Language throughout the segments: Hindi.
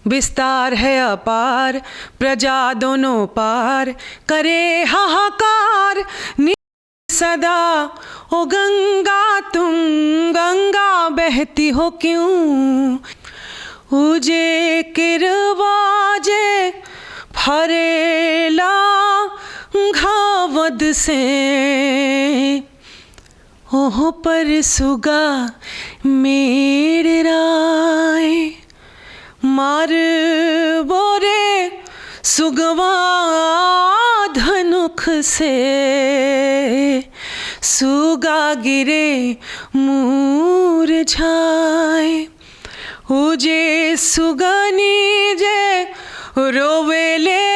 विस्तार है अपार, प्रजा दोनों पार करे हाहाकार सदा। ओ गंगा तुम गंगा बहती हो क्यों, उजे किरवाजे फरेला घावद से। ओह पर सुगा मेरे राय मार बोरे सुगवा धनुख से। सुगा गिरे मुरझाए, उजे सुगनी जे रोवेले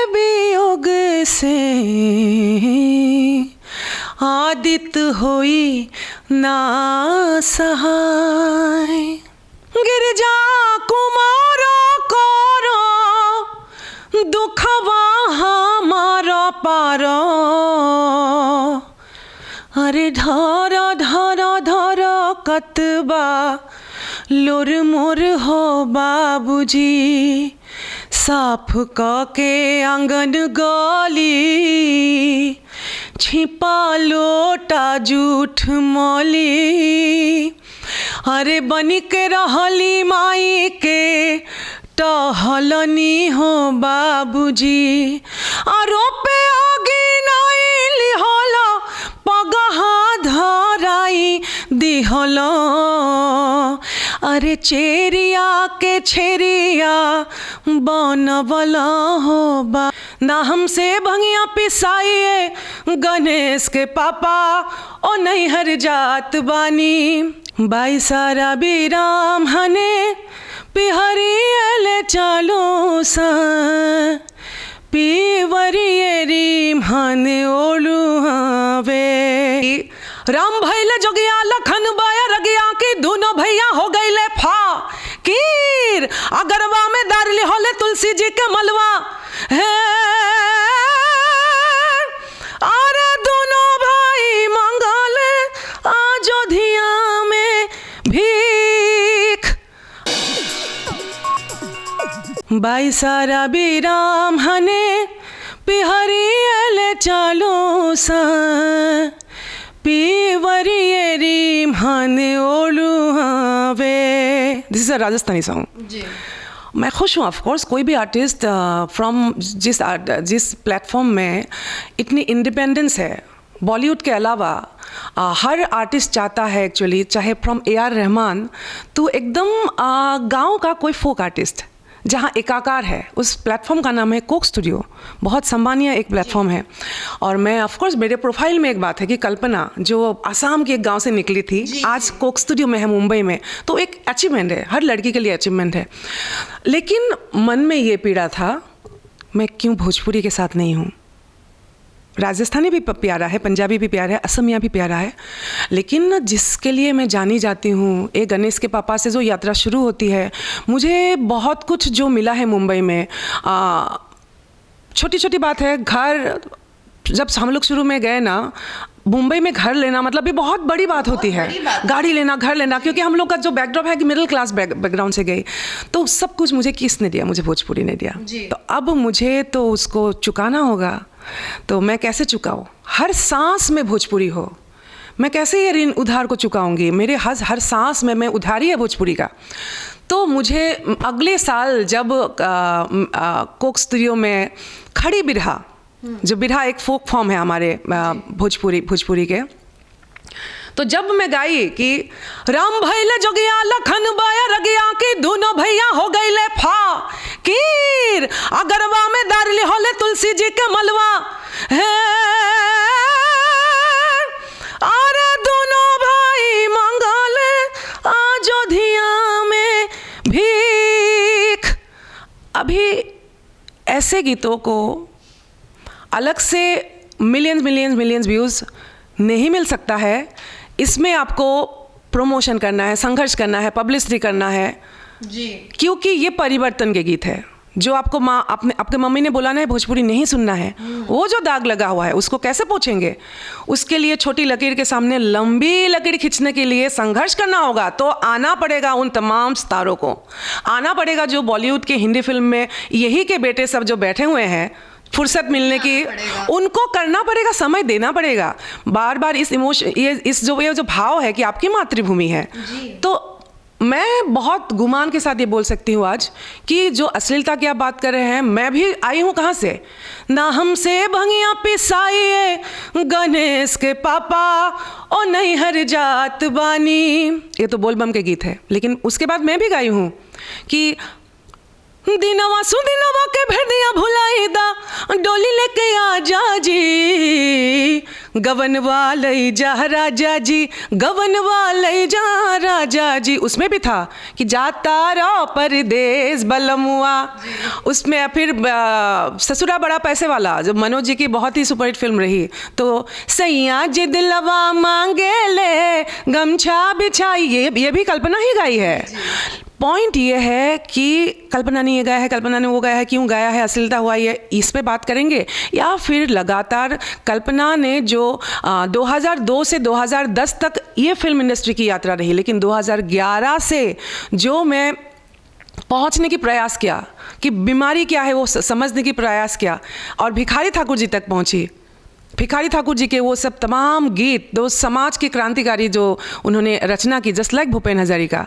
वियोग से। आदित होई ना सहाय, गिरजा कुमारो कोरो दुखवा हमारा पारो। अरे धारा धारा धारा कतबा लोर मोर हो बाबूजी। साफ के आंगन गली छिपा लोटा जूठ मौली। अरे बनी के रहली माई के टहलनी हो बाबूजी। आरोपे आगे नाई लिहला पगहा धराई दिहला। अरे चेरिया के छेरिया बनवला हो बा। ना हमसे भंगिया पिसाइए गणेश के पापा, ओ नहीं हर जात बानी। बाई सारा बीराम हने पिहरियल चालो सा। पीवरिये रीम हने ओलू हवे। राम भैले जोगिया लखन बाया रगिया की दोनों भैया हो गईले फा कीर। अगरवा में दारली होले तुलसी जी के मलवा है। अरे दोनों भाई मंगले अयोध्या में भीख। बाई सारा बीराम हने पिहरियल चालो सा। पीवरिये रीम हने ओलू हवे। This is a Rajasthani song जी। मैं खुश हूँ ऑफ कोर्स, कोई भी आर्टिस्ट फ्रॉम जिस प्लेटफॉर्म में इतनी इंडिपेंडेंस है बॉलीवुड के अलावा। हर आर्टिस्ट चाहता है एक्चुअली, चाहे फ्रॉम AR रहमान तो एकदम गांव का कोई फोक आर्टिस्ट जहाँ एकाकार है। उस प्लेटफॉर्म का नाम है कोक स्टूडियो, बहुत सम्मानीय एक प्लेटफॉर्म है। और मैं ऑफ कोर्स मेरे प्रोफाइल में एक बात है कि कल्पना जो आसाम के एक गांव से निकली थी आज कोक स्टूडियो में है मुंबई में, तो एक अचीवमेंट है, हर लड़की के लिए अचीवमेंट है। लेकिन मन में ये पीड़ा था मैं क्यों भोजपुरी के साथ नहीं हूँ। राजस्थानी भी प्यारा है, पंजाबी भी प्यारा है, असमिया भी प्यारा है, लेकिन जिसके लिए मैं जानी जाती हूँ, एक गणेश के पापा से जो यात्रा शुरू होती है, मुझे बहुत कुछ जो मिला है मुंबई में। छोटी छोटी बात है, घर जब हम लोग शुरू में गए ना, मुंबई में घर लेना मतलब ये बहुत बड़ी बात होती है। गाड़ी लेना, घर लेना, क्योंकि हम लोग का जो बैकड्रॉप है कि मिडिल क्लास बैकग्राउंड से गई, तो सब कुछ मुझे किसने दिया? मुझे भोजपुरी ने दिया। तो अब मुझे तो उसको चुकाना होगा। तो मैं कैसे चुकाऊँ? हर सांस में भोजपुरी हो, मैं कैसे ये ऋण उधार को चुकाऊंगी? मेरे हर सांस में मैं उधारी है भोजपुरी का। तो मुझे अगले साल जब कोक स्टूडियो में खड़ी बिरहा, जो बिरहा एक फोक फॉर्म है हमारे भोजपुरी के, तो जब मैं गाई कि राम भैले जोगिया लखन बाया रगिया की दोनों भैया हो गईले फा कीर। अगरवा में दारली होले तुलसी जी के मलवा है। अरे दोनों भाई मंगले अयोध्या में भीख। अभी ऐसे गीतों को अलग से मिलियंस व्यूज़ नहीं मिल सकता है। इसमें आपको प्रमोशन करना है, संघर्ष करना है, पब्लिसिटी करना है जी, क्योंकि ये परिवर्तन के गीत है। जो आपको माँ आपके मम्मी ने बोला ना है भोजपुरी नहीं सुनना है, वो जो दाग लगा हुआ है उसको कैसे पोंछेंगे? उसके लिए छोटी लकीर के सामने लंबी लकीर खींचने के लिए संघर्ष करना होगा। तो आना पड़ेगा उन तमाम सितारों को, आना पड़ेगा जो बॉलीवुड के हिंदी फिल्म में यही के बेटे सब जो बैठे हुए हैं, फुर्सत मिलने की, उनको करना पड़ेगा, समय देना पड़ेगा। बार बार इस इमोशन, ये जो भाव है कि आपकी मातृभूमि है, तो मैं बहुत गुमान के साथ ये बोल सकती हूँ आज कि जो अश्लीलता की आप बात कर रहे हैं, मैं भी आई हूँ कहाँ से? ना हमसे भंगिया पिसाइए गणेश के पापा और नहीं हर जात बानी, ये तो बोलबम के गीत है। लेकिन उसके बाद मैं भी गाई हूँ कि दिनवा सुदिनवा के भेदिया भुलाई दा, डोली लेके आ जा जी, गवनवा लई जा राजा जी, गवनवा लई जा राजा जी। उसमें भी था कि जाता रहो परदेश बलमुआ। उसमें फिर ससुरा बड़ा पैसे वाला, जो मनोज जी की बहुत ही सुपरहिट फिल्म रही, तो सैया जी दिलवा मांगे ले गमछा बिछाई, ये भी कल्पना ही गाई है। पॉइंट ये है कि कल्पना ने ये गाया है, कल्पना ने वो गाया है, क्यों गाया है, अश्लीलता हुआ ये, इस पे बात करेंगे? या फिर लगातार कल्पना ने जो 2002 से 2010 तक ये फिल्म इंडस्ट्री की यात्रा रही, लेकिन 2011 से जो मैं पहुंचने की प्रयास किया कि बीमारी क्या है वो समझने की प्रयास किया, और भिखारी ठाकुर जी तक पहुंची। भिखारी ठाकुर जी के वो सब तमाम गीत, दो समाज की क्रांतिकारी जो उन्होंने रचना की, जस्ट लाइक भूपेन हजारिका।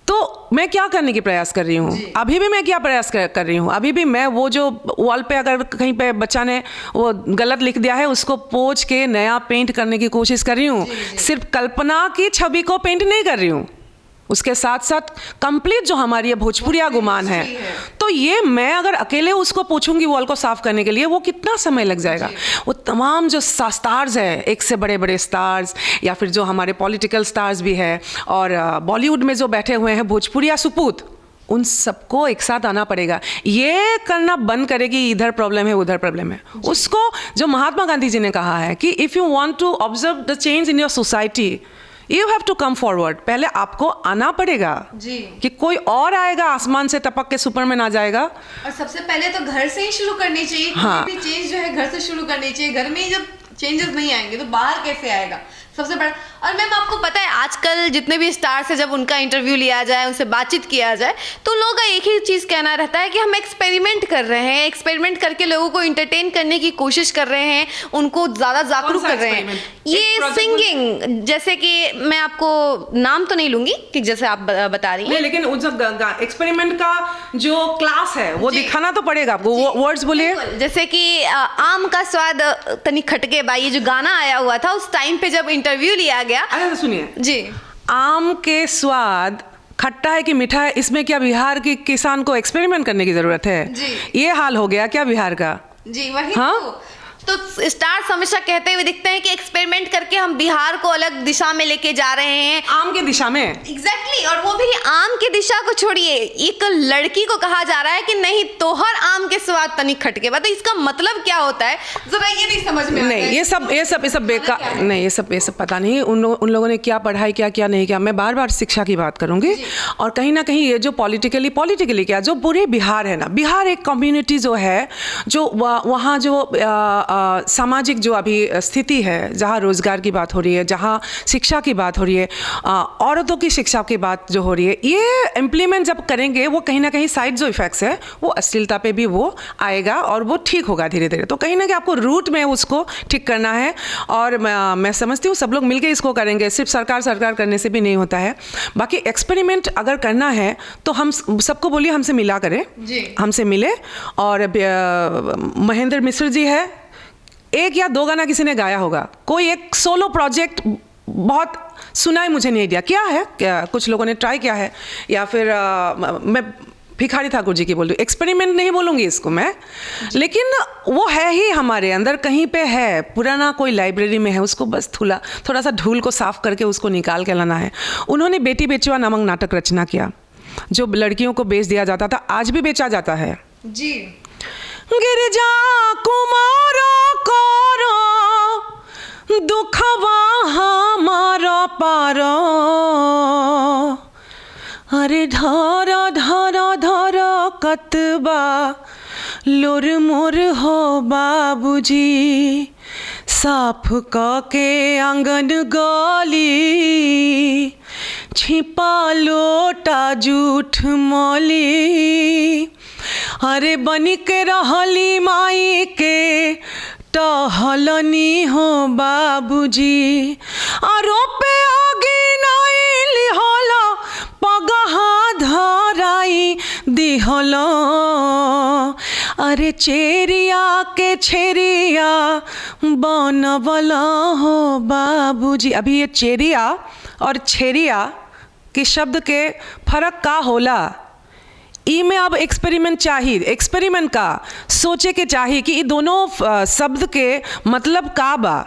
तो मैं क्या करने की प्रयास कर रही हूँ? अभी भी मैं क्या प्रयास कर रही हूँ? अभी भी मैं वो जो वॉल पे अगर कहीं पे बच्चा ने वो गलत लिख दिया है, उसको पोंछ के नया पेंट करने की कोशिश कर रही हूँ। सिर्फ कल्पना की छवि को पेंट नहीं कर रही हूँ, उसके साथ साथ कंप्लीट जो हमारी ये भोजपुरिया गुमान है, तो ये मैं अगर अकेले उसको पूछूंगी वॉल को साफ करने के लिए, वो कितना समय लग जाएगा? वो तमाम जो स्टार्स है, एक से बड़े बड़े स्टार्स, या फिर जो हमारे पॉलिटिकल स्टार्स भी है, और बॉलीवुड में जो बैठे हुए हैं भोजपुरिया सुपूत, उन सबको एक साथ आना पड़ेगा। ये करना बंद करेगी इधर प्रॉब्लम है उधर प्रॉब्लम है। उसको जो महात्मा गांधी जी ने कहा है कि if you want to observe the change in your society, you have to come forward. पहले आपको आना पड़ेगा जी, कि कोई और आएगा आसमान से टपक के सुपरमैन आ जाएगा। और सबसे पहले तो घर से ही शुरू करनी चाहिए। हाँ, कोई भी चेंज जो है घर से शुरू करनी चाहिए। घर में ही जब चेंजेस नहीं आएंगे तो बाहर कैसे आएगा? सबसे बड़ा। और मैम आपको पता है आजकल जितने भी स्टार्स है, जब उनका इंटरव्यू लिया जाए, उनसे बातचीत किया जाए, तो लोगों का एक ही चीज़ कहना रहता है कि हम एक्सपेरिमेंट कर रहे हैं, एक्सपेरिमेंट करके लोगों को इंटरटेन करने की कोशिश कर रहे हैं, उनको ज़्यादा जागरूक कर रहे हैं। ये सिंगिंग, जैसे कि मैं आपको नाम तो नहीं लूंगी कि जैसे आप बता रही हैं, लेकिन एक्सपेरिमेंट का जो क्लास है वो दिखाना तो पड़ेगा आपको। वो वर्ड्स बोलिए, जैसे कि आम का स्वाद तनी खटके बाई, ये जो गाना आया हुआ था उस टाइम पे जब इंटरव्यू लिया गया। अरे सुनिए जी, आम के स्वाद खट्टा है कि मीठा है, इसमें क्या बिहार के किसान को एक्सपेरिमेंट करने की जरूरत है? ये हाल हो गया क्या बिहार का? जी वही। हाँ? तो स्टार्स हमेशा कहते हुए दिखते हैं कि एक्सपेरिमेंट करके हम बिहार को अलग दिशा में लेके जा रहे हैं, आम की दिशा में। एग्जैक्टली। और वो भी आम की दिशा को छोड़िए, एक लड़की को कहा जा रहा है कि नहीं तोहर आम के स्वाद तनी खटके। तो इसका मतलब क्या होता है, जरा ये नहीं समझ में आता है। ये सब बेकार नहीं, ये सब पता नहीं उन लोगों ने क्या पढ़ाई क्या नहीं किया। मैं बार बार शिक्षा की बात करूंगी, और कहीं ना कहीं ये जो पॉलिटिकली क्या, जो पूरे बिहार है ना, बिहार एक कम्युनिटी जो है, जो वहाँ जो सामाजिक जो अभी स्थिति है, जहाँ रोजगार की बात हो रही है, जहाँ शिक्षा की बात हो रही है, औरतों की शिक्षा की बात जो हो रही है, ये इम्प्लीमेंट जब करेंगे, वो कहीं ना कहीं साइड जो इफेक्ट्स है वो अश्लीलता पे भी वो आएगा, और वो ठीक होगा धीरे धीरे। तो कहीं ना कहीं आपको रूट में उसको ठीक करना है, और मैं समझती हूँ सब लोग मिलकर इसको करेंगे, सिर्फ सरकार करने से भी नहीं होता है। बाकी एक्सपेरिमेंट अगर करना है तो हम सबको बोलिए हमसे मिला करें, हमसे मिले। और महेंद्र मिश्र जी है, एक या दो गाना किसी ने गाया होगा, कोई एक सोलो प्रोजेक्ट बहुत सुना है, मुझे नहीं आइडिया क्या है, क्या कुछ लोगों ने ट्राई किया है, या फिर मैं भिखारी ठाकुर जी की बोल रही हूँ, एक्सपेरिमेंट नहीं बोलूँगी इसको मैं, लेकिन वो है ही हमारे अंदर कहीं पे है, पुराना कोई लाइब्रेरी में है, उसको बस थोड़ा सा धूल को साफ करके उसको निकाल के लाना है। उन्होंने बेटी बेचुआ नामक नाटक रचना किया, जो लड़कियों को बेच दिया जाता था, आज भी बेचा जाता है जी। गिरजा कुमारो करो दुखवा हमारा पारो, अरे धर धर धर महकत बा लोर मोर हो बाबूजी साफ क के आंगन गली छिपा लोटा जूठ मली अरे बनी के रहली माई के टहलनी हो बाबूजी आरोपे आगे नाइली होला पगहा धराई दिहलो अरे चेरिया के छेरिया बनवला हो बाबूजी। अभी ये चेरिया और छेरिया के शब्द के फर्क का होला ई में अब एक्सपेरिमेंट चाहिए, एक्सपेरिमेंट का सोचे के चाहिए कि ये दोनों शब्द के मतलब का बा।